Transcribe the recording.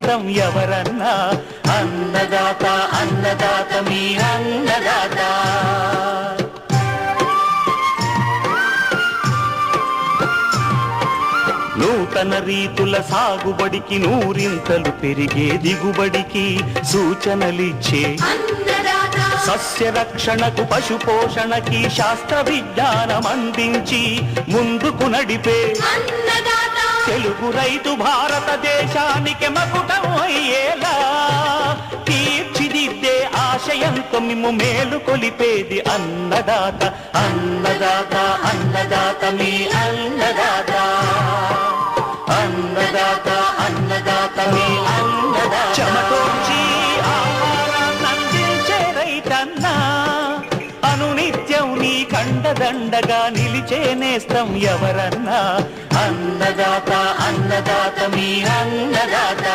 ఎవరన్నా అన్నదాత అన్నదాత మీ అన్నదాత. నూతన రీతుల సాగుబడికి నూరింతలు పెరిగే దిగుబడికి సూచనలిచ్చే సస్య రక్షణకు పశు పోషణకి శాస్త్ర విజ్ఞానం అందించి ముందుకు నడిపే తెలుగు రైతు భారతదేశానికి మకుటం అయ్యేలా తీర్చిదిద్దే ఆశయంతో మిమ్ము మేలు కొలిపేది అన్నదాత అన్నదాత అన్నదాత మీ అన్నదాత అన్నదాత అన్నదాత మీ అన్నదాత. చెమటోంచి ఆహారాన్ని అందించే రైతన్నా అనునిత్యం నీ కండదండగా నిలిచే నేస్తం ఎవరన్నా అన్నదాత అన్నదాత మీ అన్నదాత.